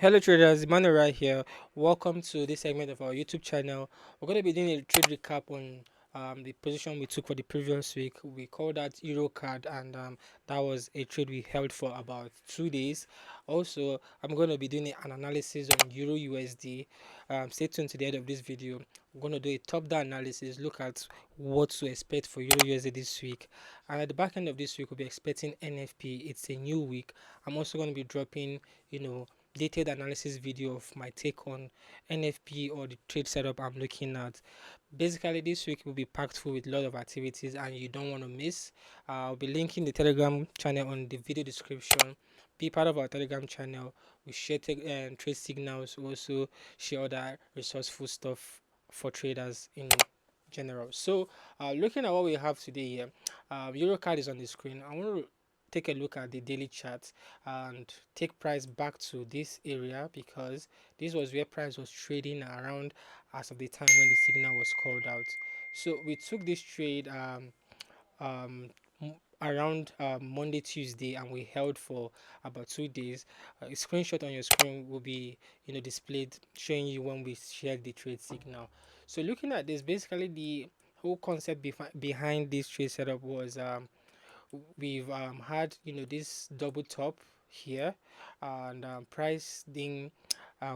Hello traders, Emmanuel right here. Welcome to this segment of our YouTube channel. We're going to be doing a trade recap on the position we took for the previous week. We called that Euro card, and that was a trade we held for about 2 days. Also, I'm going to be doing an analysis on Euro USD. Stay tuned to the end of this video. We're going to do a top-down analysis, look at what to expect for Euro USD this week. And at the back end of this week, we'll be expecting NFP. It's a new week. I'm also going to be dropping, detailed analysis video of my take on NFP or the trade setup I'm looking at. Basically, this week will be packed full with a lot of activities and you don't want to miss. I'll be linking the Telegram channel on the video description. Be part of our Telegram channel. We share trade signals. We also share other resourceful stuff for traders in general. So, looking at what we have today here, Eurocard is on the screen. I want to take a look at the daily chart and take price back to this area because this was where price was trading around as of the time when the signal was called out. So we took this trade um, around Monday, Tuesday, and we held for about 2 days. A screenshot on your screen will be displayed showing you when we shared the trade signal. So looking at this, basically the whole concept behind this trade setup was we've had this double top here, and price didn't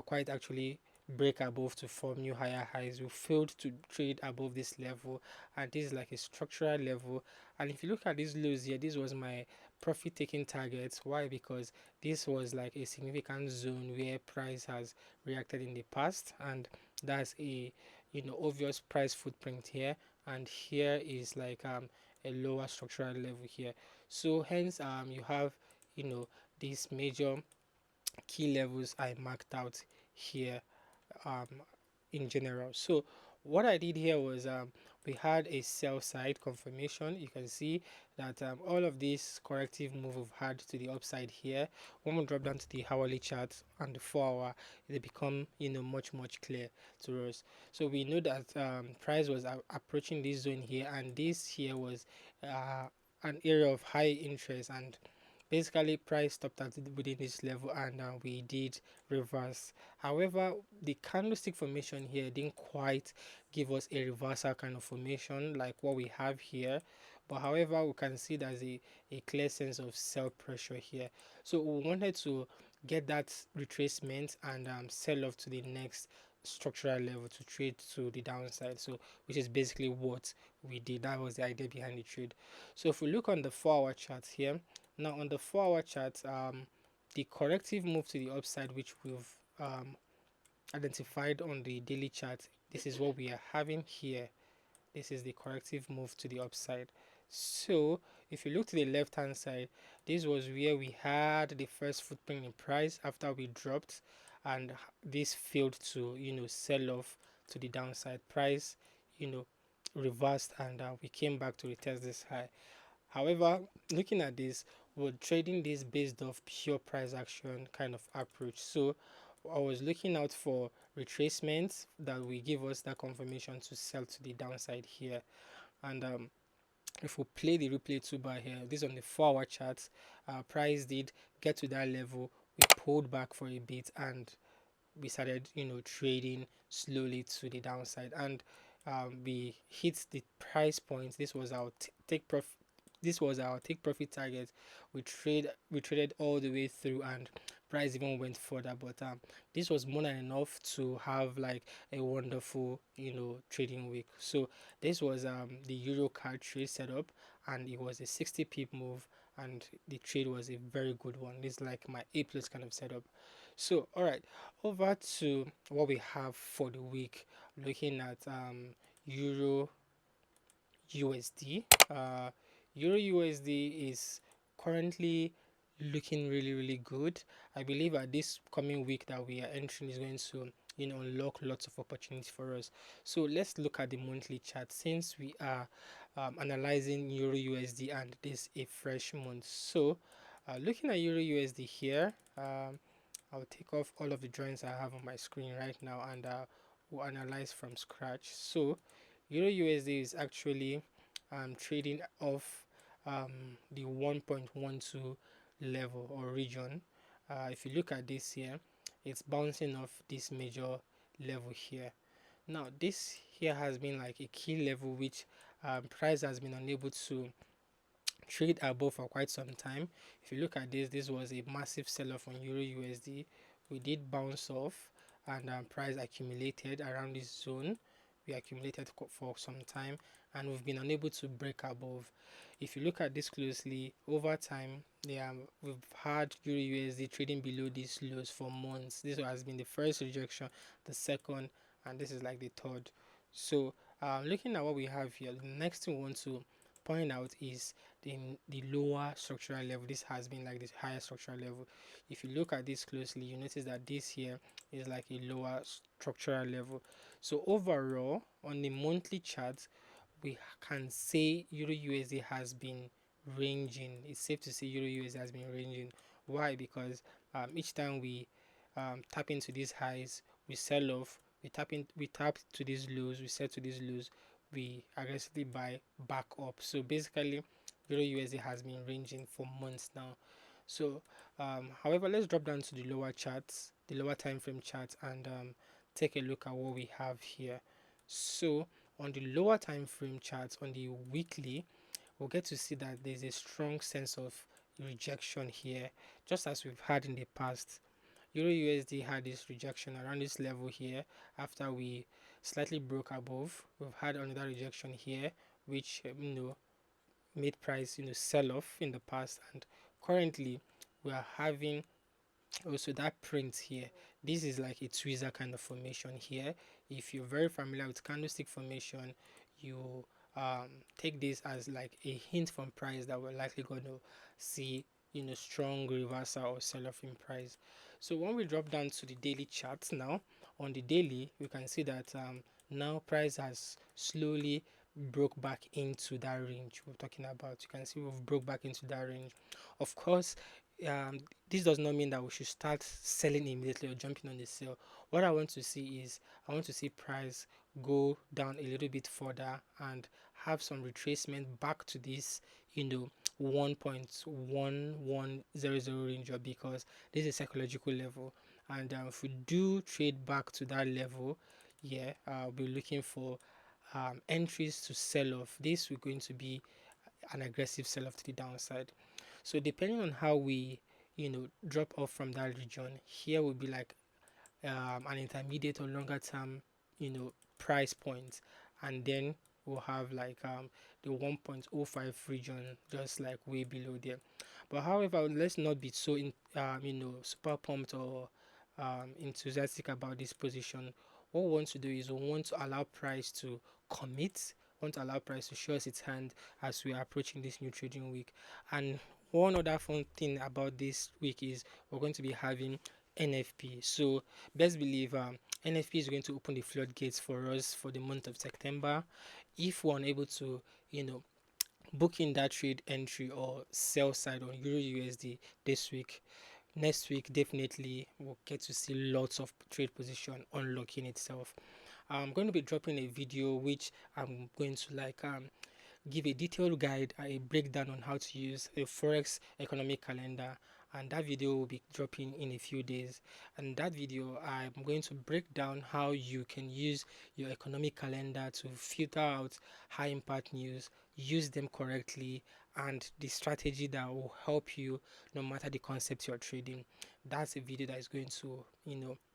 quite actually break above to form new higher highs. We failed to trade above this level, and this is like a structural level. And if you look at these lows here, this was my profit taking target. Why? Because this was like a significant zone where price has reacted in the past, and that's a obvious price footprint here. And here is like a lower structural level here. So hence you have you know these major key levels I marked out here um in general. So what I did here was we had a sell side confirmation. You can see that all of this corrective move we've had to the upside here. When we drop down to the hourly chart and the 4 hour, they become much clear to us. So we know that price was approaching this zone here, and this here was uh, an area of high interest, and basically price stopped at within this level, and we did reverse. However, the candlestick formation here didn't quite give us a reversal kind of formation like what we have here, but however we can see there's a clear sense of sell pressure here. So we wanted to get that retracement and sell off to the next structural level to trade to the downside, so which is basically what we did. That was the idea behind the trade. So if we look on the 4 hour chart here, now on the 4 hour chart, the corrective move to the upside, which we've identified on the daily chart, this is what we are having here. This is the corrective move to the upside. So if you look to the left hand side, this was where we had the first footprint in price after we dropped, and this failed to sell off to the downside. Price you know reversed, and we came back to retest this high. However, looking at this, we're trading this based off pure price action kind of approach. So I was looking out for retracements that will give us that confirmation to sell to the downside here. And if we play the replay 2 bar here, this on the 4 hour chart, price did get to that level. We pulled back for a bit, and we started trading slowly to the downside, and we hit the price point. This was our take profit. This was our take profit target. We traded all the way through, and price even went further, but this was more than enough to have like a wonderful trading week. So this was the euro card trade setup, and it was a 60 pip move, and the trade was a very good one. This is like my A plus kind of setup. So all right, over to what we have for the week, looking at euro USD. Euro USD is currently looking really good. I believe that this coming week that we are entering is going to unlock lots of opportunities for us. So let's look at the monthly chart, since we are analyzing Euro USD and this is a fresh month. So looking at Euro USD here, I'll take off all of the drawings I have on my screen right now, and we'll analyze from scratch. So Euro USD is actually trading off the 1.12 level or region. If you look at this here, it's bouncing off this major level here. Now this here has been like a key level which price has been unable to trade above for quite some time. If you look at this was a massive sell-off on Euro USD. We did bounce off, and price accumulated around this zone. We accumulated for some time, and we've been unable to break above. If you look at this closely over time, we've had Euro USD trading below these lows for months. This has been the first rejection, the second, and this is like the third. So looking at what we have here, the next thing we want to point out is the lower structural level. This has been like this higher structural level. If you look at this closely, you notice that this here is like a lower structural level. So overall, on the monthly chart, we can say Euro USD has been ranging. It's safe to say Euro USD has been ranging. Why? Because each time we tap into these highs, we sell off. We tap to these lows, we sell to these lows, we aggressively buy back up. So basically, Euro USD has been ranging for months now. So, however, let's drop down to the lower charts, the lower time frame chart, and take a look at what we have here. So, on the lower time frame chart, on the weekly, we'll get to see that there's a strong sense of rejection here, just as we've had in the past. Euro USD had this rejection around this level here after we slightly broke above. We've had another rejection here, which made price sell off in the past, and currently we are having also that print here. This is like a tweezer kind of formation here. If you're very familiar with candlestick formation, you take this as like a hint from price that we're likely going to see strong reversal or sell off in price. So when we drop down to the daily chart now, on the daily we can see that now price has slowly broke back into that range we're talking about. You can see we've broke back into that range. Of course, um, this does not mean that we should start selling immediately or jumping on the sale. What I want to see is I want to see price go down a little bit further and have some retracement back to this 1.1100 range, because this is a psychological level, and if we do trade back to that level, yeah, I'll be looking for entries to sell off. This is going to be an aggressive sell off to the downside. So depending on how we drop off from that region, here will be like an intermediate or longer term price point, and then we'll have like the 1.05 region just like way below there. But however, let's not be so super pumped or enthusiastic about this position. What we want to do is we want to allow price to commit, want to allow price to show us its hand as we are approaching this new trading week. And one other fun thing about this week is we're going to be having NFP. So best believe NFP is going to open the floodgates for us for the month of September. If we're unable to book in that trade entry or sell side on Euro USD this week, next week definitely we'll get to see lots of trade position unlocking itself. I'm going to be dropping a video which I'm going to like give a detailed guide, a breakdown on how to use a forex economic calendar, and that video will be dropping in a few days. And that video I'm going to break down how you can use your economic calendar to filter out high impact news, use them correctly, and the strategy that will help you no matter the concept you're trading. That's a video that is going to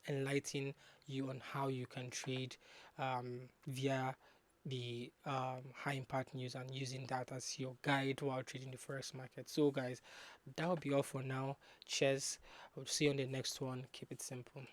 enlighten you on how you can trade via the high impact news and using that as your guide while trading the forex market. So guys, that will be all for now. Cheers. I'll see you on the next one. Keep it simple.